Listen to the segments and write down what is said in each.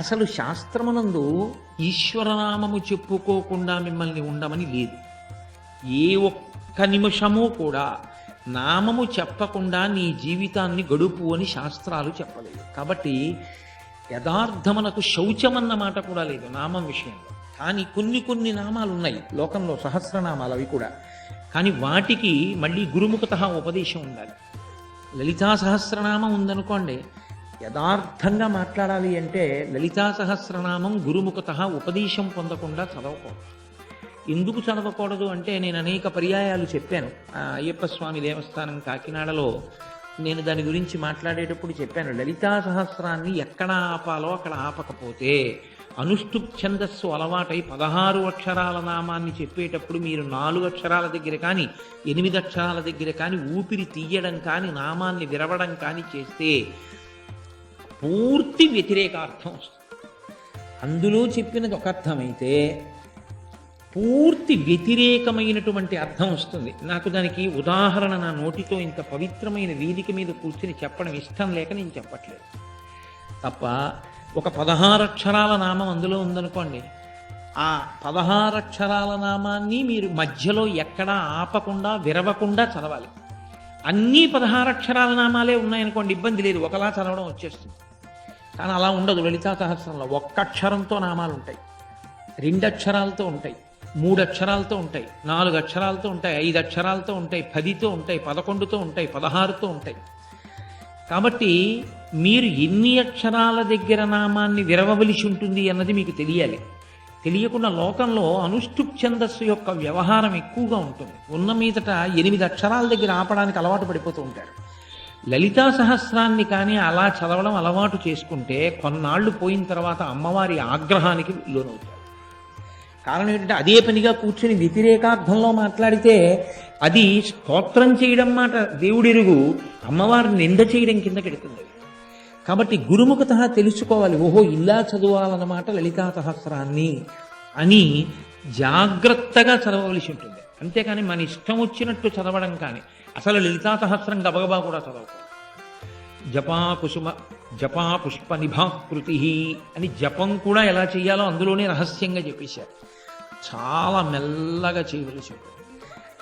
అసలు శాస్త్రమునందు ఈశ్వరనామము చెప్పుకోకుండా మిమ్మల్ని ఉండమని లేదు. ఏ ఒక్క నిమిషము కూడా నామము చెప్పకుండా నీ జీవితాన్ని గడుపు అని శాస్త్రాలు చెప్పలేదు. కాబట్టి యథార్థమునకు శౌచమన్న మాట కూడా లేదు నామం విషయంలో. కానీ కొన్ని నామాలు ఉన్నాయి లోకంలో, సహస్రనామాలు అవి కూడా. కానీ వాటికి మళ్ళీ గురుముఖత ఉపదేశం ఉండాలి. లలితా సహస్రనామం ఉందనుకోండి, యథార్థంగా మాట్లాడాలి అంటే లలితా సహస్రనామం గురుముఖత ఉపదేశం పొందకుండా చదవకూడదు. ఎందుకు చదవకూడదు అంటే నేను అనేక పర్యాయాలు చెప్పాను. అయ్యప్ప స్వామి దేవస్థానం కాకినాడలో నేను దాని గురించి మాట్లాడేటప్పుడు చెప్పాను. లలితా సహస్రాన్ని ఎక్కడ ఆపాలో అక్కడ ఆపకపోతే అనుష్ఠుప్ ఛందస్సు అలవాటై 16 అక్షరాల నామాన్ని చెప్పేటప్పుడు మీరు 4 అక్షరాల దగ్గర కానీ 8 అక్షరాల దగ్గర కానీ ఊపిరి తీయడం కానీ నామాన్ని విరవడం కానీ చేస్తే పూర్తి వ్యతిరేకార్థం వస్తుంది. అందులో చెప్పినది ఒక అర్థమైతే పూర్తి వ్యతిరేకమైనటువంటి అర్థం వస్తుంది. నాకు దానికి ఉదాహరణ నా నోటితో ఇంత పవిత్రమైన వేదిక మీద కూర్చుని చెప్పడం ఇష్టం లేక నేను చెప్పట్లేదు తప్ప. ఒక 16 అక్షరాల నామం అందులో ఉందనుకోండి, ఆ 16 అక్షరాల నామాన్ని మీరు మధ్యలో ఎక్కడా ఆపకుండా విరవకుండా చదవాలి. అన్నీ 16 అక్షరాల నామాలే ఉన్నాయనుకోండి, ఇబ్బంది లేదు, ఒకలా చదవడం వచ్చేస్తుంది. కానీ అలా ఉండదు. లలితా సహస్రంలో ఒక్క అక్షరంతో నామాలు ఉంటాయి, 2 అక్షరాలతో ఉంటాయి, 3 అక్షరాలతో ఉంటాయి, 4 అక్షరాలతో ఉంటాయి, 5 అక్షరాలతో ఉంటాయి, 10తో ఉంటాయి, 11తో ఉంటాయి, 16తో ఉంటాయి. కాబట్టి మీరు ఎన్ని అక్షరాల దగ్గర నామాన్ని విరవవలసి ఉంటుంది అన్నది మీకు తెలియాలి. తెలియకుండా లోకంలో అనుష్ఠుప్ ఛందస్సు యొక్క వ్యవహారం ఎక్కువగా ఉంటుంది. ఉన్న మీదట 8 అక్షరాల దగ్గర ఆపడానికి అలవాటు పడిపోతూ ఉంటారు. లలితా సహస్రాన్ని కానీ అలా చదవడం అలవాటు చేసుకుంటే కొన్నాళ్ళు పోయిన తర్వాత అమ్మవారి ఆగ్రహానికి లోనవుతారు. కారణం ఏంటంటే అదే పనిగా కూర్చుని వ్యతిరేకార్థంలో మాట్లాడితే అది స్తోత్రం చేయడం మాట దేవుడెరుగు, అమ్మవారిని నింద చేయడం కింద పెడుతుంది. కాబట్టి గురుముఖత తెలుసుకోవాలి. ఓహో, ఇలా చదవాలన్నమాట లలితా సహస్రాన్ని అని జాగ్రత్తగా చదవవలసి ఉంటుంది. అంతేకాని మన ఇష్టం వచ్చినట్టు చదవడం కానీ, అసలు లలితా సహస్రం గబగబా కూడా చదవకూడదు. జపా పుష్ప నిభాకృతి అని జపం కూడా ఎలా చేయాలో అందులోనే రహస్యంగా చెప్పేశారు. చాలా మెల్లగా చేయవలసి ఉంటుంది.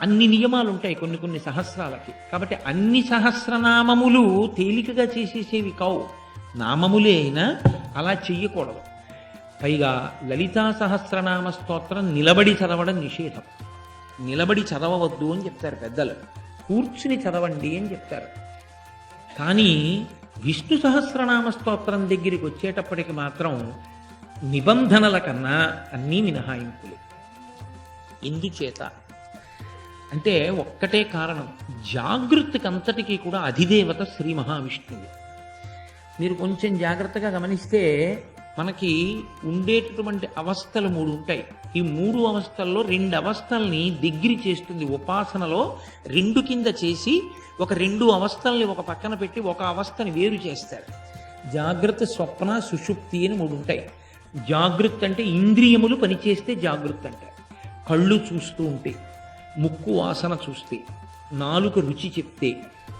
అన్ని నియమాలు ఉంటాయి కొన్ని సహస్రాలకి. కాబట్టి అన్ని సహస్రనామములు తేలికగా చేసేసేవి కావు, నామములే అయినా అలా చెయ్యకూడదు. పైగా లలితా సహస్రనామ స్తోత్రం నిలబడి చదవడం నిషేధం. నిలబడి చదవవద్దు అని చెప్తారు పెద్దలు, కూర్చుని చదవండి అని చెప్తారు. కానీ విష్ణు సహస్రనామ స్తోత్రం దగ్గరికి వచ్చేటప్పటికి మాత్రం నిబంధనల కన్నా అన్నీ మినహాయింపులు. ఎందుచేత అంటే ఒక్కటే కారణం, జాగృతికి అంతటికీ కూడా అధిదేవత శ్రీ మహావిష్ణువు. మీరు కొంచెం జాగ్రత్తగా గమనిస్తే మనకి ఉండేటటువంటి అవస్థలు 3 ఉంటాయి. ఈ 3 అవస్థల్లో 2 అవస్థల్ని దగ్గరి చేస్తుంది. ఉపాసనలో 2 కింద చేసి ఒక 2 అవస్థల్ని ఒక పక్కన పెట్టి ఒక అవస్థని వేరు చేస్తారు. జాగ్రత్త, స్వప్న, సుషుప్తి అని 3 ఉంటాయి. జాగృత్ అంటే ఇంద్రియములు పనిచేస్తే జాగృత్ అంటారు. కళ్ళు చూస్తూ ఉంటే, ముక్కు వాసన చూస్తే, నాలుక రుచి చెప్తే,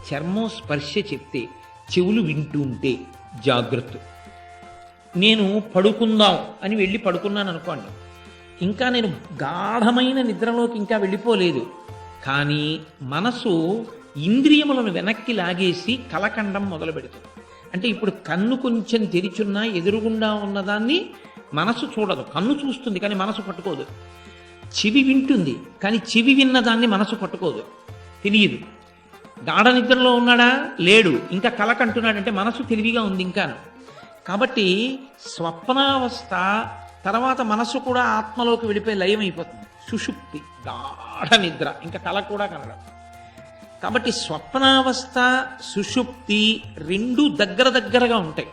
చర్మం స్పర్శ చెప్తే, చెవులు వింటూ ఉంటే జాగ్రత్త. నేను పడుకుందాం అని వెళ్ళి పడుకున్నాను అనుకోండి, ఇంకా నేను గాఢమైన నిద్రలోకి ఇంకా వెళ్ళిపోలేదు, కానీ మనసు ఇంద్రియములను వెనక్కి లాగేసి కలకండం మొదలు పెడుతుంది. అంటే ఇప్పుడు కన్ను కొంచెం తెరిచున్నా ఎదురుగుండా ఉన్నదాన్ని మనసు చూడదు, కన్ను చూస్తుంది కానీ మనసు పట్టుకోదు. చెవి వింటుంది కానీ చెవి విన్నదాన్ని మనసు పట్టుకోదు, తెలియదు. గాఢ నిద్రలో ఉన్నాడా, లేడు, ఇంకా కలకంటున్నాడంటే మనసు తెలివిగా ఉంది ఇంకాను. కాబట్టి స్వప్నావస్థ తర్వాత మనసు కూడా ఆత్మలోకి వెళ్ళిపోయి లయం అయిపోతుంది. సుషుప్తి, గాఢ నిద్ర, ఇంకా కల కూడా కనడం. కాబట్టి స్వప్నావస్థ, సుషుప్తి 2 దగ్గరగా ఉంటాయి.